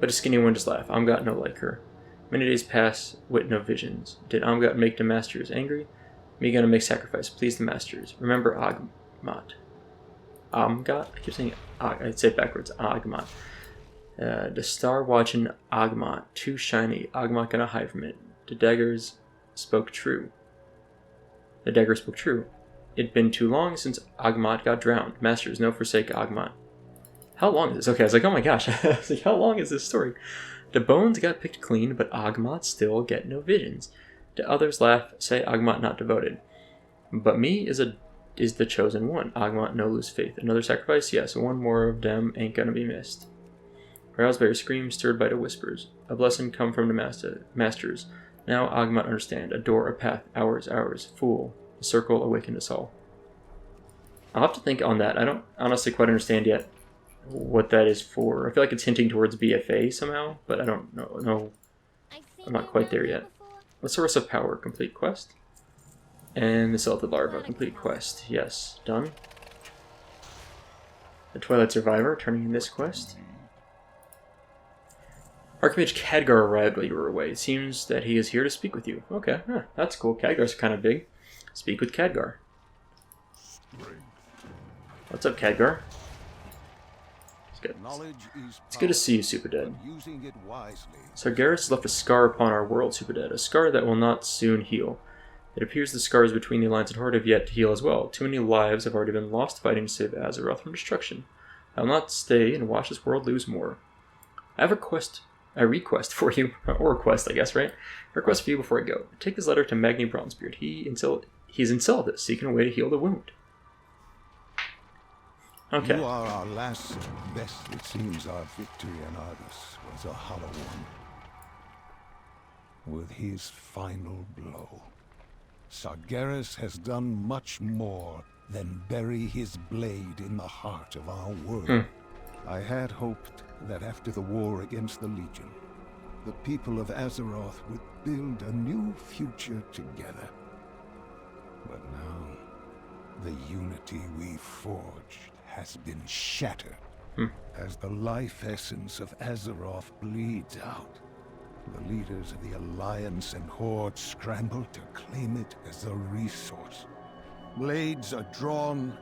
But a skinny one just laugh. Amgat no like her. Many days pass with no visions. Did Amgat make the masters angry? Me gonna make sacrifice. Please the masters. Remember Agmat. Amgat? I keep saying I'd say it backwards. Agmat. The star watching Agmat. Too shiny. Agmat gonna hide from it. The daggers spoke true. The dagger spoke true. It'd been too long since Agmat got drowned. Masters, no forsake Agmat. How long is this? Okay, I was like, oh my gosh. I was like, how long is this story? The bones got picked clean, but Agmat still get no visions. The others laugh, say Agmat not devoted. But me is the chosen one. Agmat no lose faith. Another sacrifice? Yes, one more of them ain't gonna be missed. Roused by her scream, stirred by the whispers. A blessing come from the masters. Now Agmat understand. A door, a path, hours. Fool. The circle awakened us all. I'll have to think on that. I don't honestly quite understand yet what that is for. I feel like it's hinting towards BFA somehow, but I don't know. No, I'm not quite there yet. The source of power, complete quest. And the Silithus larva, complete quest. Yes, done. The Twilight survivor, turning in this quest. Archmage Khadgar arrived while you were away. It seems that he is here to speak with you. Okay, that's cool. Khadgar's kind of big. Speak with Khadgar. What's up, Khadgar? It's good to see you, Super Dead. Sargeras left a scar upon our world, Super Dead. A scar that will not soon heal. It appears the scars between the Alliance and Horde have yet to heal as well. Too many lives have already been lost fighting to save Azeroth from destruction. I will not stay and watch this world lose more. I have a request for you, or a quest, I guess, right? A request for you before I go. Take this letter to Magni Bronzebeard. He's in Silithus, seeking a way to heal the wound. Okay. You are our last best. It seems our victory in Argus was a hollow one. With his final blow, Sargeras has done much more than bury his blade in the heart of our world. I had hoped that after the war against the Legion, the people of Azeroth would build a new future together. But now, the unity we forged has been shattered. As the life essence of Azeroth bleeds out, the leaders of the Alliance and Horde scramble to claim it as a resource. Blades are drawn,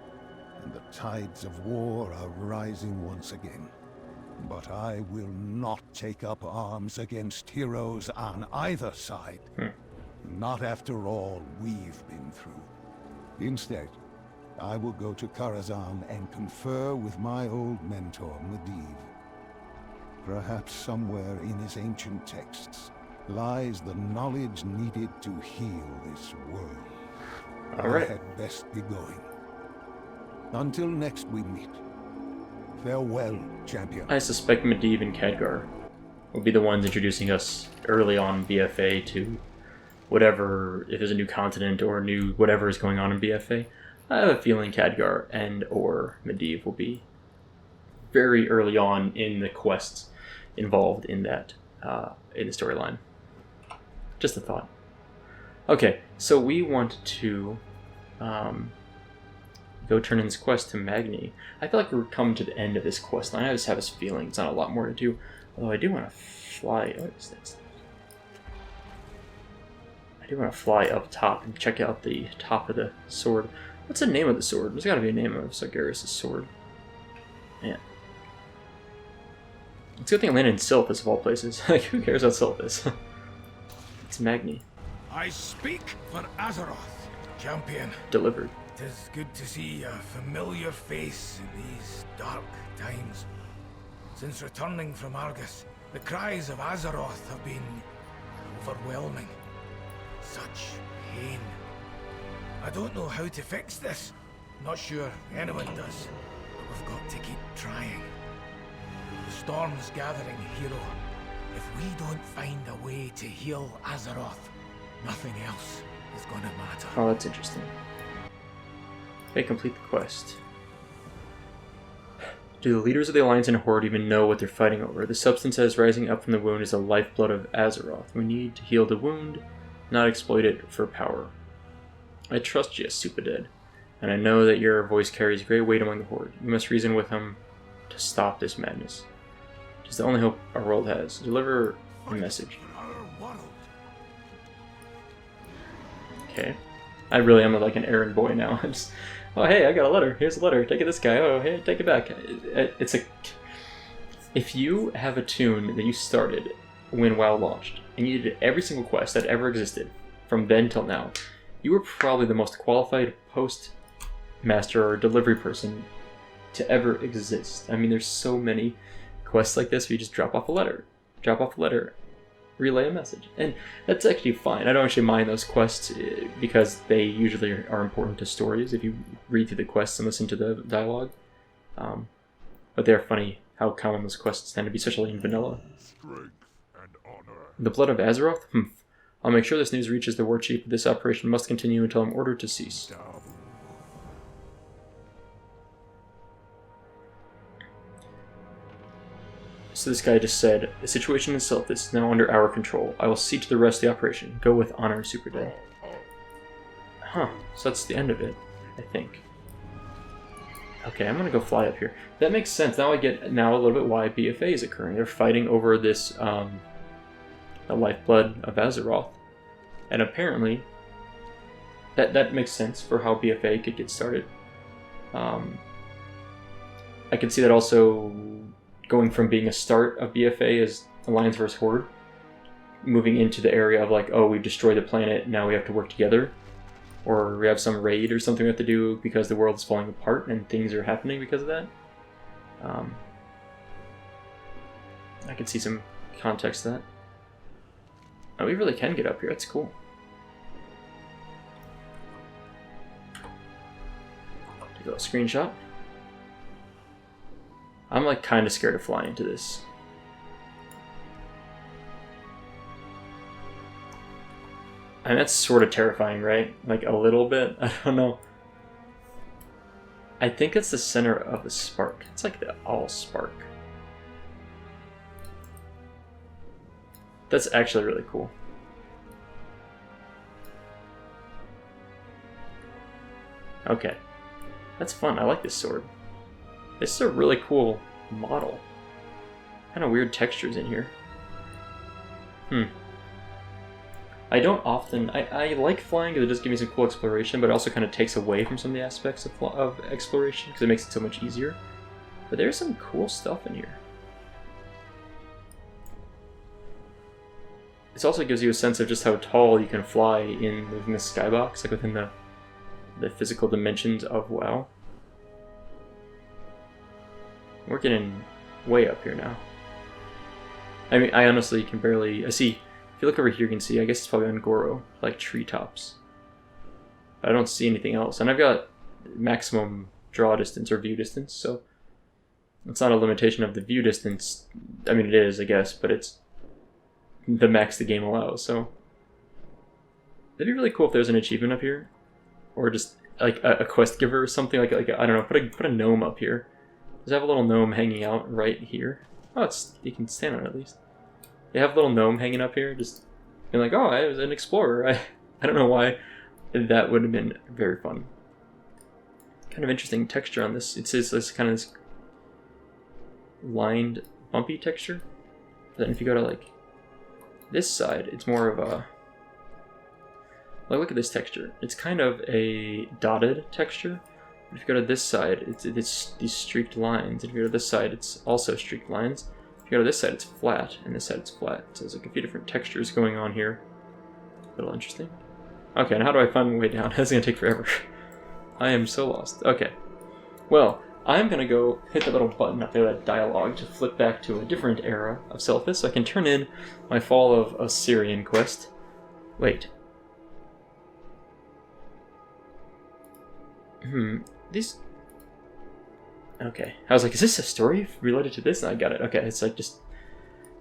and the tides of war are rising once again. But I will not take up arms against heroes on either side. Not after all we've been through. Instead, I will go to Karazhan and confer with my old mentor, Medivh. Perhaps somewhere in his ancient texts lies the knowledge needed to heal this world. All right. I had best be going. Until next we meet, Farewell, champion. I suspect Medivh and Khadgar will be the ones introducing us early on BFA to whatever, if there's a new continent or a new whatever is going on in BFA. I have a feeling Khadgar and or Medivh will be very early on in the quests involved in that, in the storyline. Just a thought. Okay, so we want to go turn in this quest to Magni. I feel like we're coming to the end of this quest line. I just have this feeling it's not a lot more to do. Although I do want to fly. What is this? I do want to fly up top and check out the top of the sword. What's the name of the sword? There's got to be a name of Sargeras' sword. Man. It's a good thing I landed in Silithus of all places. Like, who cares about Silithus? It's Magni. I speak for Azeroth, champion. Delivered. It is good to see a familiar face in these dark times. Since returning from Argus, the cries of Azeroth have been overwhelming. Such pain. I don't know how to fix this. Not sure anyone does, but we've got to keep trying. The storm's gathering, hero. If we don't find a way to heal Azeroth, nothing else is gonna matter. Oh, that's interesting. Okay, complete the quest. Do the leaders of the Alliance and Horde even know what they're fighting over? The substance that is rising up from the wound is the lifeblood of Azeroth. We need to heal the wound, not exploit it for power. I trust you, SoupaDead, and I know that your voice carries great weight among the Horde. You must reason with them to stop this madness. It is the only hope our world has. Deliver a message. Okay. I really am like an errand boy now. I'm just, oh hey, I got a letter. Here's a letter. Take it this guy. Oh hey, take it back. It's a. If you have a tune that you started when WoW launched, and you did every single quest that ever existed from then till now, you were probably the most qualified postmaster or delivery person to ever exist. I mean, there's so many quests like this where you just drop off a letter, relay a message, and that's actually fine. I don't actually mind those quests because they usually are important to stories if you read through the quests and listen to the dialogue. But they're funny how common those quests tend to be, especially in vanilla. The blood of Azeroth? I'll make sure this news reaches the war chief. This operation must continue until I'm ordered to cease. So this guy just said, the situation in Silithus is now under our control. I will see to the rest of the operation. Go with honor, SoupaDead. Huh, so that's the end of it, I think. Okay, I'm gonna go fly up here. That makes sense. Now I get a little bit why BFA is occurring. They're fighting over this, the lifeblood of Azeroth. And apparently, that makes sense for how BFA could get started. I could see that also going from being a start of BFA as Alliance vs. Horde, moving into the area of like, oh, we've destroyed the planet, now we have to work together. Or we have some raid or something we have to do because the world is falling apart and things are happening because of that. I can see some context to that. Oh, we really can get up here, that's cool. Take a little screenshot. I'm like kind of scared of flying into this. And that's sort of terrifying, right? Like a little bit? I don't know. I think it's the center of the spark. It's like the all spark. That's actually really cool. Okay. That's fun. I like this sword. This is a really cool model. Kind of weird textures in here. I don't often... I like flying because it does give me some cool exploration, but it also kind of takes away from some of the aspects of exploration because it makes it so much easier. But there's some cool stuff in here. This also gives you a sense of just how tall you can fly within the skybox, like within the physical dimensions of WoW. We're getting way up here now. I mean, I honestly can barely... I see... If you look over here, you can see, I guess it's probably on Goro, like treetops. But I don't see anything else. And I've got maximum draw distance or view distance, so It's not a limitation of the view distance. I mean, it is, I guess, but it's the max the game allows, so... It'd be really cool if there's an achievement up here. Or just, like, a quest giver or something. Like I don't know, put a gnome up here. Does it have a little gnome hanging out right here? Oh, you can stand on it at least. You have a little gnome hanging up here, just being like, oh, I was an explorer. I don't know why. That would have been very fun. Kind of interesting texture on this. It's kind of this lined, bumpy texture. But then if you go to like this side, it's more of a... Like, look at this texture. It's kind of a dotted texture. But if you go to this side, it's these streaked lines. If you go to this side, it's also streaked lines. If you go to this side, it's flat, and this side it's flat. So there's like a few different textures going on here. A little interesting. Okay, and how do I find my way down? That's gonna take forever. I am so lost. Okay. Well, I'm gonna go hit the little button up there, that dialogue, to flip back to a different era of Silithus, so I can turn in my Fall of Assyrian quest. Wait. These... Okay. I was like, is this a story related to this? And I got it. Okay, it's like just...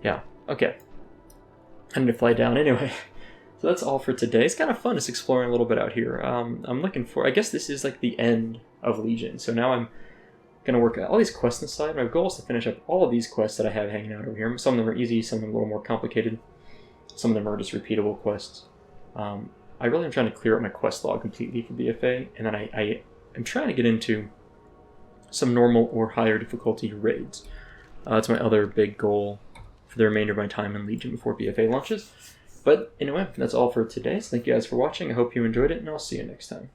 Yeah. Okay. I need to fly down anyway. So that's all for today. It's kind of fun just exploring a little bit out here. I'm looking for... I guess this is like the end of Legion. So now I'm going to work out all these quests inside. My goal is to finish up all of these quests that I have hanging out over here. Some of them are easy, some of them are a little more complicated. Some of them are just repeatable quests. I really am trying to clear up my quest log completely for BFA, and then I am trying to get into some normal or higher difficulty raids. That's my other big goal for the remainder of my time in Legion before BFA launches. But anyway, that's all for today, so thank you guys for watching. I hope you enjoyed it, and I'll see you next time.